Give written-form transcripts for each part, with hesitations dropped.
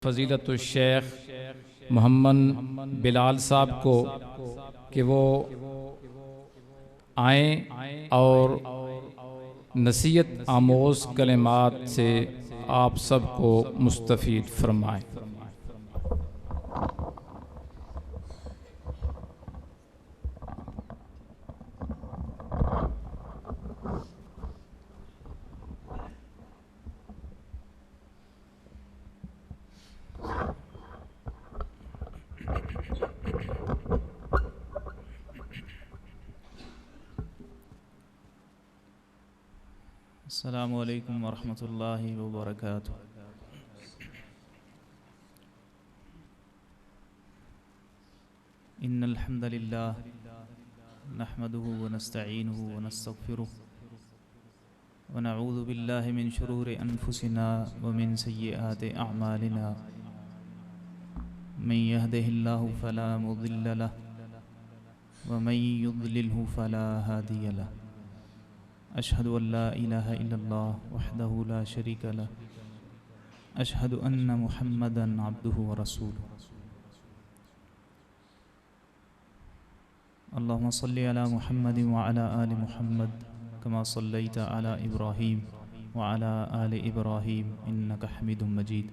फ़ज़ीलतुश्शैख़ मोहम्मद बिलाल साहब को कि वो आएँ और नसीहत आमोज़ कलिमात से आप सबको मुस्तफ़ीद फरमाएँ। अस्सलामु अलैकुम वरहमतुल्लाहि वबरकातुहू। इन्नल हम्दलिल्लाह नहमदुहु व नस्तईनुहु व नस्तगफिरुह व नऊज़ु बिल्लाहि मिन शुरूरि अनफुसिना व मिन सय्यिआति अअमालिना। मन यहदिहिल्लाहु फला मुदिल्ल लहु व मन युद्लिलहु फला हादिय लहु। अशहदु अल्ला इलाहा इल्लल्लाह वहदहु ला शरीका लहु अशहदु अन्ना मुहम्मदन अब्दुहु व रसूलुहु। अल्लाहुम्मा सल्लि अला मुहम्मदिन व अला आलि मुहम्मद कमा सल्लैता अला इब्राहीम व अला आलि इब्राहीम इन्नका हमीदुम मजीद।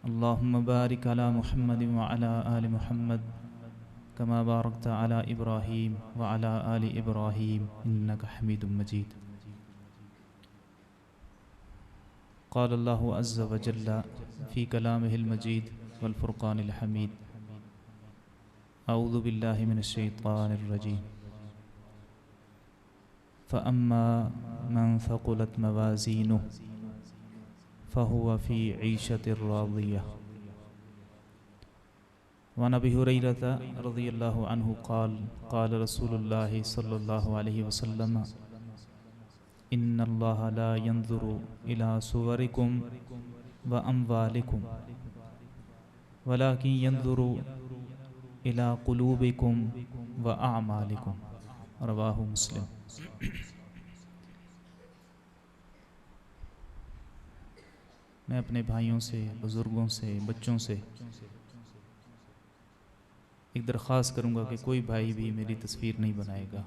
अल्लाहुम्मा बारिक अला मुहम्मदिन व अला आलि मुहम्मद कमा बारकता अला इब्राहीम व अला आलि इब्राहीम इन्नका हमीदुम मजीद। क़ाल अल्लाहु अज़्ज़ व जल्ल फ़ी कलामिहिल मजीद वल फ़ुरक़ानिल हमीद। अऊज़ु बिल्लाहि मिनश शैतानिर रजीम। फ़अम्मा मन थक़ुलत मवाज़ीनुहु फ़हुव फ़ी ईशतिर राज़ियह। वअन अबी हुरैरता रज़ियल्लाहु अन्हु क़ाल क़ाल रसूलुल्लाहि सल्लल्लाहु अलैहि वसल्लम इन्नल्लाह ला यंज़ुरु इला सुवरिकुम व अम्वालिकुम वलाकिन यंज़ुरु इला क़ुलूबिकुम व अअमालिकुम। रवाहु मुस्लिम। मैं अपने भाइयों से, बुज़ुर्गों से, बच्चों से एक दरख्वास्त करूँगा कि कोई भाई भी मेरी तस्वीर नहीं बनाएगा।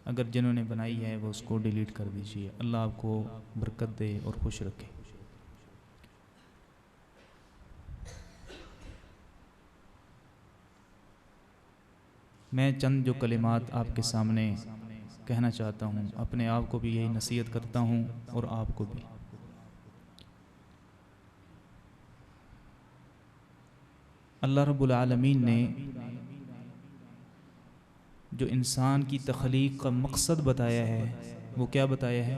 अगर जिन्होंने बनाई है वो उसको डिलीट कर दीजिए। अल्लाह आपको बरकत दे और खुश रखे। मैं चंद जो कलिमात आपके सामने कहना चाहता हूँ, अपने आप को भी यही नसीहत करता हूँ और आपको भी। अल्लाह रब्बुल आलमीन ने जो इंसान की तख्लीक का मकसद बताया है वो क्या बताया है?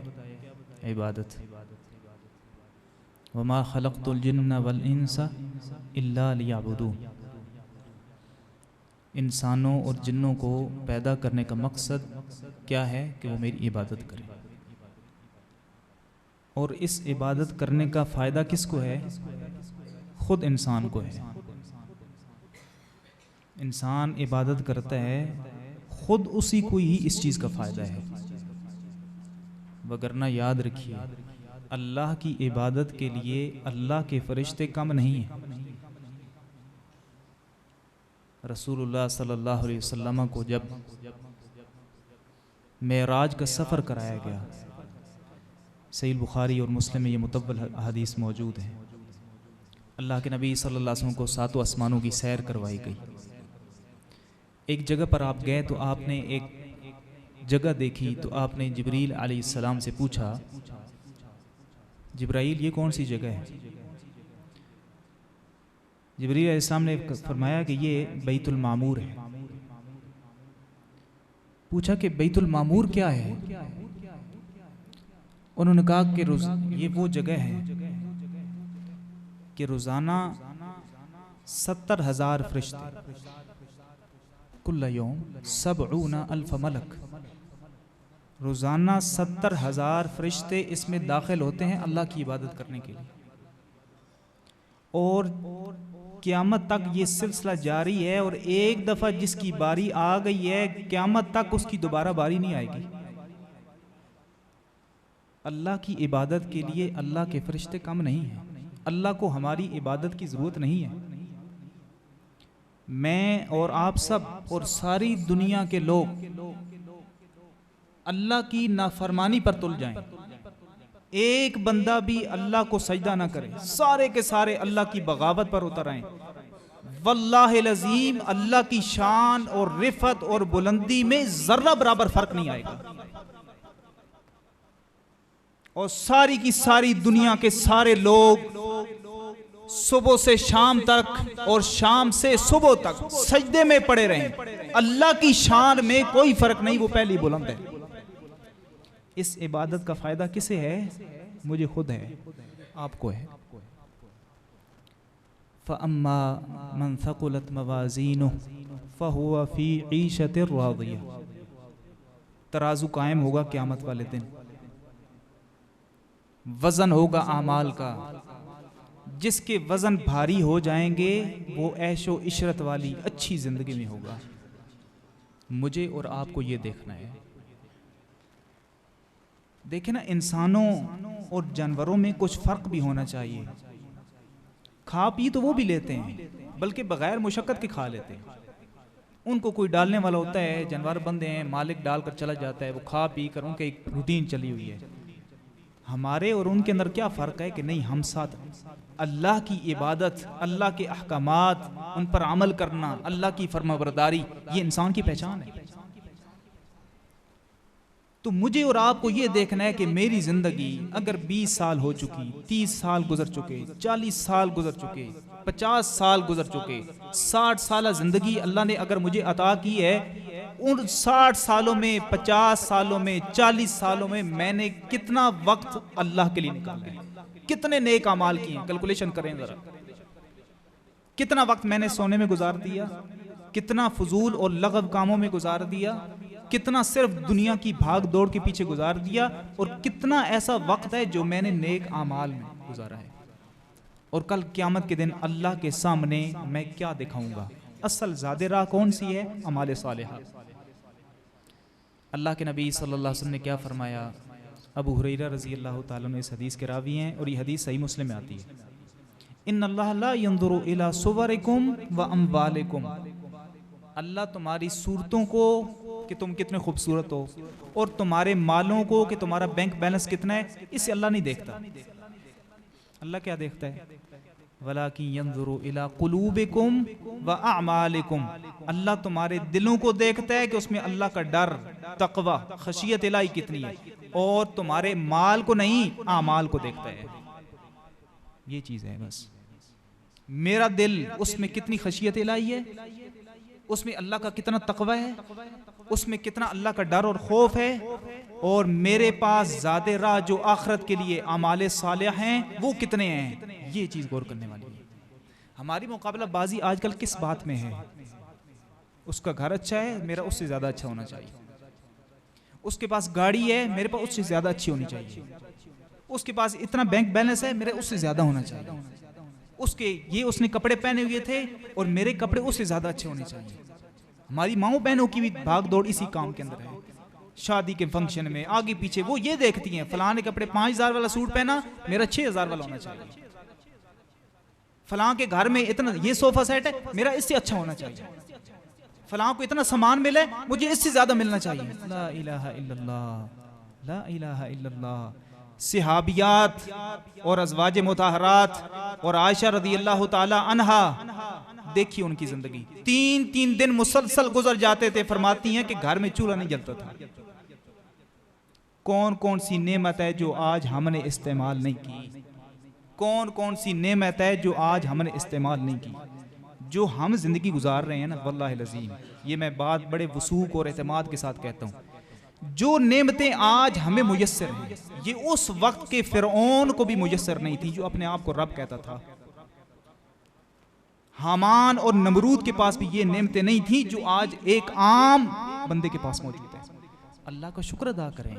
इबादत। वमा खलक़तुल जिन्ना वल इंसा इल्ला लियअबुदून। इंसानों और जिन्नों को पैदा करने का मकसद क्या है? कि वो मेरी इबादत करें। और इस इबादत करने का फ़ायदा किसको है? खुद इंसान को है। इंसान इबादत करता है, खुद उसी को ही इस चीज़ का फ़ायदा है। वगरना याद रखिए, अल्लाह की इबादत के लिए अल्लाह के फरिश्ते कम नहीं हैं। रसूलुल्लाह सल्लल्लाहु अलैहि वसल्लम को जब मेराज का सफ़र कराया गया, सही बुखारी और मुस्लिम में ये मुतव्वल हदीस मौजूद है। अल्लाह के नबी सल्लल्लाहु अलैहि वसल्लम को सातों आसमानों की सैर करवाई गई। एक जगह पर आप गए तो आपने एक जगह देखी तो आपने जिब्रील अलैहिस्सलाम से पूछा, जिब्राईल ये कौन सी जगह है? जिब्रील अलैहिस्सलाम ने फरमाया कि ये बैतुल मामूर है। पूछा कि बैतुल मामूर क्या है? उन्होंने कहा कि ये वो जगह है कि रोज़ाना 70,000 फरिश्ते, कुल्ल यौम 70,000 मलक, रोज़ाना 70,000 फरिश्ते इसमें दाखिल होते हैं अल्लाह की इबादत करने के लिए। और क़यामत तक ये सिलसिला जारी है, और एक दफ़ा जिसकी बारी आ गई है क़यामत तक उसकी दोबारा बारी नहीं आएगी। अल्लाह की इबादत के लिए अल्लाह के फरिश्ते कम नहीं हैं। अल्लाह को हमारी इबादत की ज़रूरत नहीं है। मैं और आप सब और सारी दुनिया के लोग अल्लाह की नाफरमानी पर तुल जाएं, एक बंदा भी अल्लाह को सजदा ना करे, सारे के सारे अल्लाह की बगावत पर उतर आए, वल्लाहिल अज़ीम अल्लाह की शान और रिफत और बुलंदी में जर्रा बराबर फर्क नहीं आएगा। और सारी की सारी दुनिया के सारे लोग सुबह से शाम तक और शाम से सुबह तक सजदे में पड़े रहें, अल्लाह की शान में कोई फर्क नहीं, वो पहली बुलंद है। इस इबादत का फायदा किसे है? मुझे खुद है, आपको है। फ़अम्मा मन थक़ुलत मवाज़ीनुहु फ़हुव फ़ी ईशतिर राज़िया। तराजू कायम होगा क़यामत वाले दिन, वज़न होगा आमाल का, जिसके वज़न भारी हो जाएंगे वो ऐशो इशरत वाली अच्छी ज़िंदगी में होगा। मुझे और आपको ये देखना है। देखें ना, इंसानों और जानवरों में कुछ फ़र्क भी होना चाहिए। खा पी तो वो भी लेते हैं, बल्कि बग़ैर मुशक्क़त के खा लेते हैं। उनको कोई डालने वाला होता है, जानवर बंदे हैं, मालिक डाल कर चला जाता है, वो खा पी कर उनके एक रूटीन चली हुई है। हमारे और उनके अंदर क्या फ़र्क है कि नहीं, हम साथ अल्लाह की इबादत, अल्लाह के अहकामात, उन पर अमल करना, अल्लाह की फरमाबरदारी, ये इंसान की पहचान है। तो मुझे और आपको ये देखना है कि मेरी ज़िंदगी अगर 20 साल हो चुकी, 30 साल गुजर चुके, 40 साल गुजर चुके, 50 साल गुजर चुके, 60 साल ज़िंदगी अल्लाह ने अगर मुझे अता की है, उन 60 सालों में, 50 सालों में, 40 सालों में मैंने कितना वक्त अल्लाह के लिए निकाला है, कितने नेक अमाल किए हैं, कैलकुलेशन करें ज़रा। कितना वक्त मैंने सोने में गुजार दिया, कितना फजूल और लगव कामों में गुजार दिया, कितना सिर्फ दुनिया की भाग दौड़ के पीछे गुजार दिया, और कितना ऐसा वक्त है जो मैंने नेक अमाल में गुजारा है। और कल क़यामत के दिन अल्लाह के सामने मैं क्या दिखाऊंगा? असल ज़ादे राह कौन सी है? अमाल सालिहा। अल्लाह के नबी सल्लल्लाहु अलैहि वसल्लम ने क्या फरमाया? अबू हुरैरा रज़ी अल्लाह ताला अन्हु इस हदीस के रावी हैं और ये हदीस सही मुस्लिम में आती है। इन्नल्लाह ला यंजुरु इला सुवरिकुम व अम्वालिकुम। अल्लाह तुम्हारी सूरतों को कि तुम कितने खूबसूरत हो, और तुम्हारे मालों को कि तुम्हारा बैंक बैलेंस कितना है, इससे अल्लाह नहीं देखता। अल्लाह क्या देखता है? वलाकिन यंजुरु इला कुलूबिकुम व अमालिकुम। अल्लाह तुम्हारे दिलों को देखता है कि उसमें अल्लाह का डर, तकवा, खशियत इलाही कितनी है, और तुम्हारे माल को नहीं, आमाल को देखता है। ये चीज़ है बस। मेरा दिल, उसमें कितनी खशियत इलाही है, उसमें अल्लाह का कितना तकवा है, उसमें कितना अल्लाह का डर और खौफ है, और मेरे पास ज़ादे राह जो आखिरत के लिए आमाले सालिह हैं वो कितने हैं। ये चीज़ गौर करने वाली है। हमारी मुकाबला बाजी आजकल किस बात में है? उसका घर अच्छा है, मेरा उससे ज़्यादा अच्छा होना चाहिए। उसके पास गाड़ी है, मेरे पास उससे ज़्यादा अच्छी होनी चाहिए। उसके पास इतना बैंक बैलेंस है, मेरे उससे ज़्यादा होना चाहिए। उसने कपड़े पहने हुए थे और मेरे कपड़े उससे ज़्यादा अच्छे होने चाहिए। हमारी माओ बहनों की भी भाग दौड़ इसी काम के अंदर है। शादी के फंक्शन में आगे पीछे वो ये देखती हैं, फलां ने कपड़े 5000 वाला सूट पहना, मेरा 6000 वाला होना चाहिए। फलां के घर में इतना ये सोफा सेट है, मेरा इससे अच्छा होना चाहिए। फलां को इतना सामान मिले, मुझे इससे ज्यादा मिलना चाहिए। ला इलाहा इल्लल्लाह, ला इलाहा इल्लल्लाह। सिहाबियात और अज़वाज मुताहरात और आयशा रज़ी अल्लाह ताला अन्हा, देखिए उनकी जिंदगी 3-3 दिन मुसलसल गुजर जाते थे। फरमाती हैं कि घर में चूल्हा नहीं जलता था। कौन कौन सी नेमत है जो आज हमने इस्तेमाल नहीं की? कौन कौन सी नेमत है जो आज हमने इस्तेमाल नहीं की? जो हम जिंदगी गुजार रहे हैं ना, वल्लाहि लज़ीम, ये मैं बात बड़े वसूक और एतमाद के साथ कहता हूँ, जो नेमतें आज हमें मुयस्सर हैं, ये उस वक्त के फिरौन को भी मुयस्सर नहीं थी, जो अपने आप को रब कहता था। हामान और नमरूद के पास भी ये नेमतें नहीं थी जो आज एक आम बंदे के पास मौजूद है। अल्लाह का शुक्र अदा करें।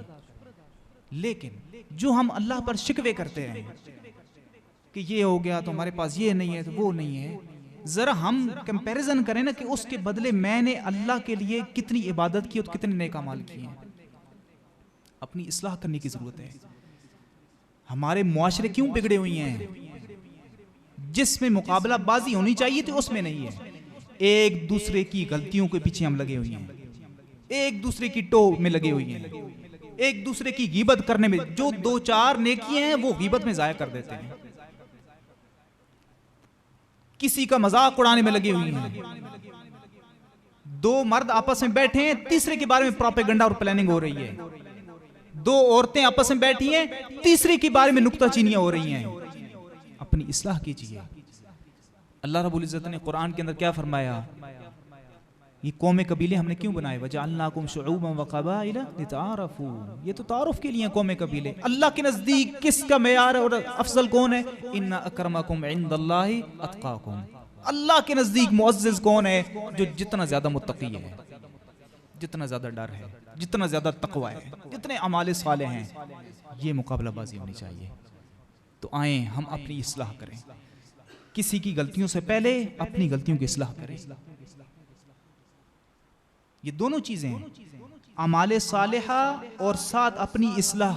लेकिन जो हम अल्लाह पर शिकवे करते हैं कि ये हो गया तो हमारे पास ये नहीं है, तो वो नहीं है, जरा हम कंपैरिजन करें ना कि उसके बदले मैंने अल्लाह के लिए कितनी इबादत की और कितने नेक अमाल किए हैं। अपनी इस्लाह करने की जरूरत है। हमारे मुआशरे क्यों बिगड़े हुए हैं? जिसमें मुकाबला बाजी होनी चाहिए थी उसमें नहीं है। एक दूसरे की गलतियों के पीछे हम लगे हुए हैं, एक दूसरे की टो में लगे हुए हैं, एक दूसरे की गीबत करने में। जो 2-4 नेकियां हैं वो गीबत में जाया कर देते हैं। किसी का मजाक उड़ाने में लगे हुए हैं। 2 मर्द आपस में बैठे हैं, तीसरे के बारे में प्रोपेगेंडा और प्लानिंग हो रही है। 2 औरतें आपस में बैठी हैं, तीसरे के बारे में नुक्ताचीनियां हो रही हैं। अपनी इस्लाह कीजिए। अल्लाह रब्बुल इज्जत ने कुरान के अंदर क्या फरमाया? ये कौमे कबीले हमने क्यों बनाए? वजअलनाकुम शुऊबन व क़बाइला लिताअरफू। ये तो तारुफ के लिए कौमे कबीले। अल्लाह के नजदीक किसका मेयार और अफजल कौन है? इन्ना अकरमकुम इंदल्लाहि अत्काकुम। अल्लाह के नजदीक मुअज्जज कौन है? जो जितना ज्यादा मुत्तकी है, जितना ज्यादा डर है, जितना ज्यादा तकवा है, जितने अमाले साले हैं। ये मुकाबलाबाजी होनी चाहिए। तो आए हम अपनी इस्लाह करें। किसी की गलतियों से पहले अपनी गलतियों की इस्लाह करें। ये दोनों चीजें हैं, अमाले सालेहा और साथ अपनी इस्लाह।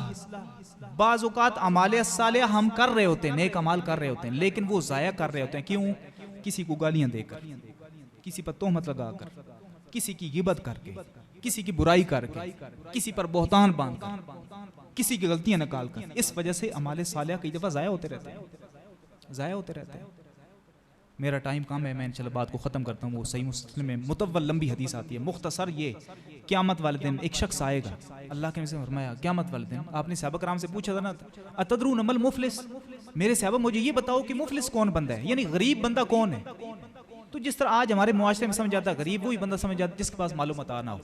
बाज़ औक़ात अमाले सालेहा हम कर रहे होते हैं, नेक अमाल कर रहे होते हैं, लेकिन वो ज़ाया कर रहे होते हैं। क्यों? किसी को गालियां देकर, किसी पर तोहमत लगाकर, किसी की गिबत करके, किसी की बुराई करके, किसी पर बोहतान बांधकर, किसी की गलतियां निकालकर। इस वजह से अमाले सालेहा कई दफा ज़ाया होते रहते हैं, ज़ाया होते रहते हैं। मेरा टाइम कम है, मैं इंशाल्लाह बात को ख़त्म करता हूँ। वो सही मुस्लिम में मुतव्वल लंबी हदीस आती है। मुख्तसर ये, क़यामत वाले दिन एक शख्स आएगा। अल्लाह के नबी ने फरमाया क़यामत वाले दिन, आपने सहाबा कराम से पूछा था ना, अतदरून मल मुफलिस, मेरे सहाबा मुझे ये बताओ कि मुफलिस कौन बंदा है, यानी गरीब बंदा कौन है। तो जिस तरह आज हमारे मुआशरे में समझ जाता है गरीब वही बंदा समझ जाता है जिसके पास मालूम मता ना हो।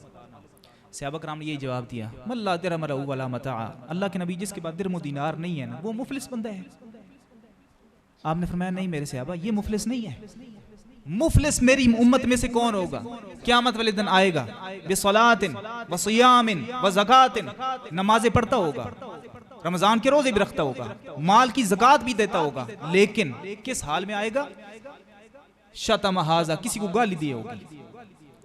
सहाबा कराम ने यही जवाब दिया, मल्ला दिरहम लहू वला मता। अल्लाह के नबी जिसके पास दिरहम दीनार नहीं है ना, वो मुफलिस बंदा है। आपने फरमाया नहीं मेरे सहाबा, ये मुफलिस नहीं है। मुफलिस मेरी उम्मत में से कौन होगा? क़यामत वाले दिन आएगा बिस्सलातिन व सियामिन व ज़कातिन, नमाजें पढ़ता होगा, रमजान के रोजे भी रखता होगा, माल की ज़कात भी देता होगा, लेकिन किस हाल में आएगा? शतम हाजा, किसी को गाली दी होगी,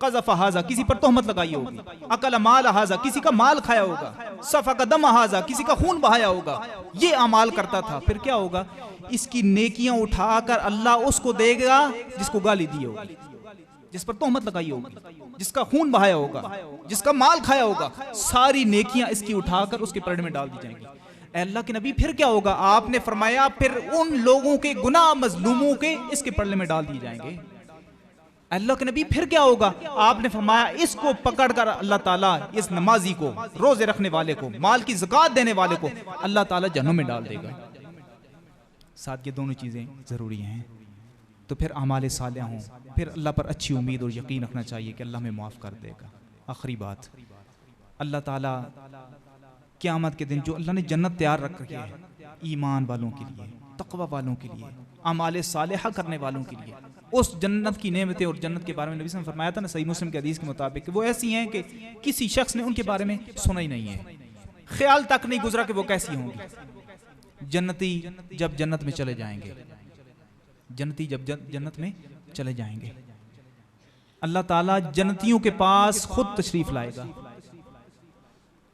क़ज़फ़ हाजा, किसी पर तोहमत लगाई होगी, अकल माल हाजा, किसी का माल खाया होगा, सफ़क दम हाजा, किसी का खून बहाया होगा। ये अमाल करता था। फिर क्या होगा? इसकी नेकियां उठाकर अल्लाह उसको देगा जिसको गाली दी होगी, जिस पर तोहमत लगाई होगी, जिसका खून बहाया होगा, जिसका माल खाया होगा। सारी नेकियां इसकी उठाकर उसके परड़े में डाल दी जाएंगी। अल्लाह के नबी फिर क्या होगा? आपने फरमाया फिर उन लोगों के गुनाह मजलूमों के इसके परड़े में डाल दिए जाएंगे। अल्लाह के नबी फिर क्या होगा? आपने फरमाया इसको पकड़कर अल्लाह ताला इस नमाजी को, रोजे रखने वाले को, माल की ज़कात देने वाले को अल्लाह ताला जहन्नम में डाल देगा। साथ ये दोनों चीज़ें ज़रूरी हैं। तो फिर अमाले सालिह हों, फिर अल्लाह पर अच्छी उम्मीद और यकीन रखना चाहिए कि अल्लाह हमें माफ़ कर देगा। आखिरी बात, अल्लाह ताला क़यामत के दिन जो अल्लाह ने जन्नत तैयार रख रखी है ईमान वालों के लिए, तक़वा वालों के लिए, अमाले सालिह करने वालों के लिए, उस जन्नत की नेमतें और जन्नत के बारे में नबी ने फरमाया था ना सही मुस्लिम के हदीस के मुताबिक, वो ऐसी हैं कि किसी शख्स ने उनके बारे में सुना ही नहीं है, ख्याल तक नहीं गुजरा कि वो कैसी होंगी। जन्नती जब जन्नत में चले जाएंगे, जन्नती जब जन्नत में चले जाएंगे, अल्लाह ताला जन्नतियों के पास खुद तशरीफ लाएगा।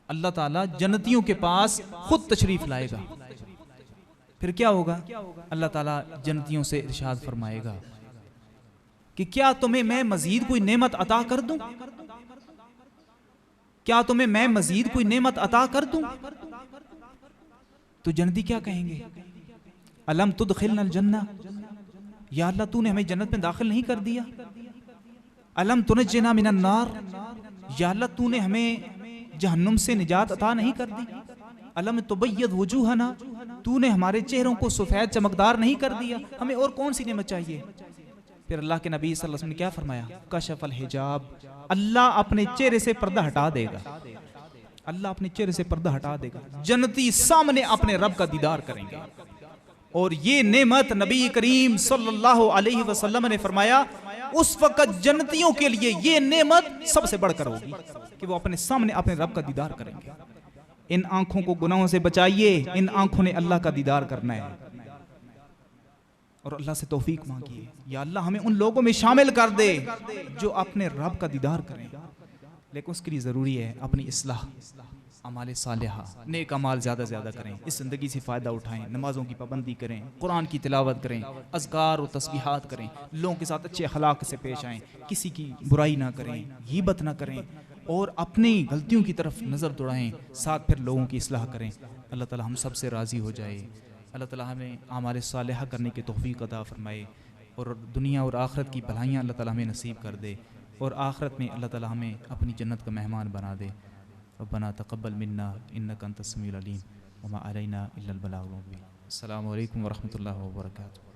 अल्लाह ताला जन्नतियों के पास खुद तशरीफ लाएगा। फिर क्या होगा? अल्लाह ताला जन्नतियों से इरशाद फरमाएगा कि क्या तुम्हें मैं मजीद कोई नेमत अता कर दूं? क्या तुम्हें मैं मजीद कोई नेमत अता कर दूं? तो जन्नती क्या कहेंगे? अलम तुदखिलनल जन्नह, या अल्लाह तूने हमें जन्नत में दाखिल नहीं कर दिया। अलम तुनज्जिना मिनन नार, या अल्लाह तूने हमें जहन्नुम से निजात अता नहीं कर दी। अलम तुबय्यद वजूहना, तूने हमारे चेहरों को सफेद चमकदार नहीं कर दिया। हमें और कौन सी नेमत चाहिए? फिर अल्लाह के नबी सल्लल्लाहु अलैहि वसल्लम ने क्या फरमाया? कशफल हिजाब, अल्लाह अपने चेहरे से पर्दा हटा देगा। अल्लाह अपने चेहरे से पर्दा हटा देगा। जन्नती सामने अपने रब का दीदार करेंगे। और ये नेमत नबी करीम सल्लल्लाहु अलैहि वसल्लम ने फरमाया उस वक्त जन्नतियों के लिए ये नेमत सबसे बढ़कर होगी कि वो अपने सामने अपने रब का दीदार करेंगे। इन आंखों को गुनाहों से बचाइए, इन आंखों ने अल्लाह का दीदार करना है और अल्लाह से तौफीक मांगिए, या अल्लाह हमें उन लोगों में शामिल कर दे जो अपने रब का दीदार करें। लेकिन उसके लिए ज़रूरी है अपनी इस्लाह, अमाल सालिहा, नेक अमाल ज़्यादा से ज़्यादा करें, इस ज़िंदगी से फ़ायदा उठाएं, नमाज़ों की पाबंदी करें, कुरान की तिलावत करें, अज़कार और तस्बीहात करें, लोगों के साथ अच्छे अखलाक से पेश आएँ, किसी की बुराई ना करें, गीबत ना करें और अपनी गलतियों की तरफ नज़र दौड़ाएँ, साथ फिर लोगों की इस्लाह करें। अल्लाह ताला हम सब से राज़ी हो जाए। अल्लाह ताला हमें आमाल सालिहा करने की तौफ़ीक़ अता फ़रमाए और दुनिया और आखिरत की भलाइयाँ अल्लाह ताला हमें नसीब कर दे और आखिरत में अल्लाह ताला हमें अपनी जन्नत का मेहमान बना दे। रब्बना तक़ब्बल मिन्ना इन्नका अंतस समीउल अलीम व मा अलैना इल्लल बलागुल मुबीन। अस्सलामु अलैकुम व रहमतुल्लाहि व बरकातुहू।